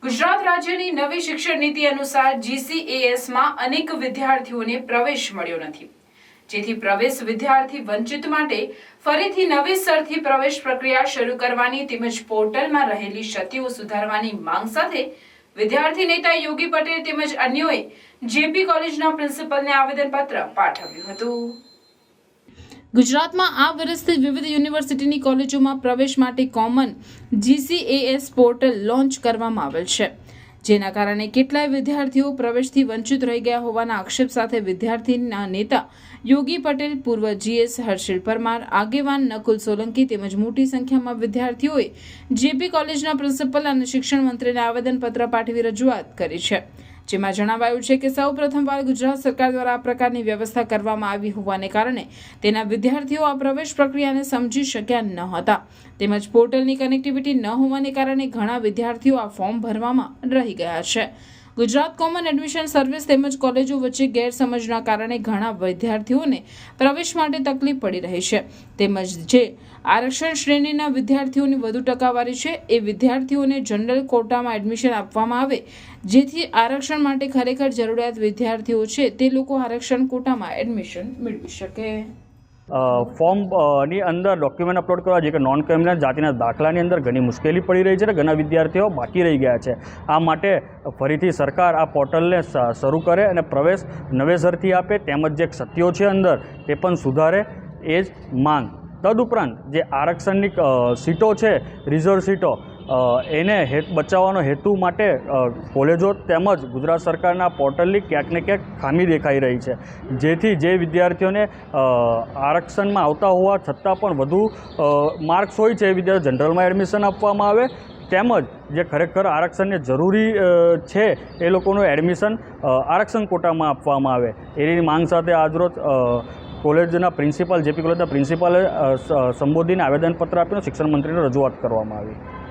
ગુજરાત રાજ્યની નવી શિક્ષણ નીતિ અનુસાર GCASમાં અનેક વિદ્યાર્થીઓને પ્રવેશ મળ્યો નથી, જેથી પ્રવેશ વિદ્યાર્થી વંચિત માટે ફરીથી નવેસરથી પ્રવેશ પ્રક્રિયા શરૂ કરવાની તેમજ પોર્ટલમાં રહેલી ક્ષતિઓ સુધારવાની માંગ સાથે વિદ્યાર્થી નેતા યોગી પટેલ તેમજ અન્યોએ જેપી કોલેજના પ્રિન્સિપલને આવેદનપત્ર પાઠવ્યું હતું। ગુજરાતમાં આ વર્ષથી વિવિધ યુનિવર્સિટીની કોલેજોમાં પ્રવેશ માટે કોમન GCAS પોર્ટલ લોન્ચ કરવામાં આવેલ છે, જેના કારણે કેટલાય વિદ્યાર્થીઓ પ્રવેશથી વંચિત રહી ગયા હોવાના આક્ષેપ સાથે વિદ્યાર્થીના નેતા યોગી પટેલ, પૂર્વ GS હર્ષિલ પરમાર, આગેવાન નકુલ સોલંકી તેમજ મોટી સંખ્યામાં વિદ્યાર્થીઓએ જેપી કોલેજના પ્રિન્સિપલ અને શિક્ષણ મંત્રીને આવેદનપત્ર પાઠવી રજૂઆત કરી છે, જેમાં જણાવાયું છે કે સૌ પ્રથમવાર ગુજરાત સરકાર દ્વારા આ પ્રકારની વ્યવસ્થા કરવામાં આવી હોવાને કારણે તેના વિદ્યાર્થીઓ આ પ્રવેશ પ્રક્રિયાને સમજી શક્યા ન હતા, તેમજ પોર્ટલની કનેક્ટિવિટી ન હોવાને કારણે ઘણા વિદ્યાર્થીઓ આ ફોર્મ ભરવામાં રહી ગયા છે। ગુજરાત કોમન એડમિશન સર્વિસ તેમજ કોલેજો વચ્ચે ગેરસમજના કારણે ઘણા વિદ્યાર્થીઓને પ્રવેશ માટે તકલીફ પડી રહી છે, તેમજ જે આરક્ષણ શ્રેણીના વિદ્યાર્થીઓની વધુ ટકાવારી છે એ વિદ્યાર્થીઓને જનરલ કોટામાં એડમિશન આપવામાં આવે, જેથી આરક્ષણ માટે ખરેખર જરૂરિયાત વિદ્યાર્થીઓ છે તે લોકો આરક્ષણ કોટામાં એડમિશન મેળવી શકે। ફોર્મની અંદર ડોક્યુમેન્ટ અપલોડ કરવા જે કે નોન ક્રિમિનલ જાતિના દાખલાની અંદર ઘણી મુશ્કેલી પડી રહી છે અને ઘણા વિદ્યાર્થીઓ બાકી રહી ગયા છે। આ માટે ફરીથી સરકાર આ પોર્ટલને શરૂ કરે અને પ્રવેશ નવેસરથી આપે, તેમજ જે ક્ષતિઓ છે અંદર તે પણ સુધારે, એ જ માંગ। તદુપરાંત જે આરક્ષણની સીટો છે, રિઝર્વ સીટો, એને બચાવવાનો હેતુ માટે કોલેજો તેમજ ગુજરાત સરકારના પોર્ટલની ક્યાંક ને ક્યાંક ખામી દેખાઈ રહી છે, જેથી જે વિદ્યાર્થીઓને આરક્ષણમાં આવતા હોવા છતાં પણ વધુ માર્ક્સ હોય છે એ વિદ્યાર્થીઓ જનરલમાં એડમિશન આપવામાં આવે, તેમજ જે ખરેખર આરક્ષણને જરૂરી છે એ લોકોનું એડમિશન આરક્ષણ કોટામાં આપવામાં આવે, એની માંગ સાથે આજરોજ કોલેજના પ્રિન્સિપાલ, જેપી કોલેજના પ્રિન્સિપાલે સંબોધીને આવેદનપત્ર આપીને શિક્ષણ મંત્રીને રજૂઆત કરવામાં આવી।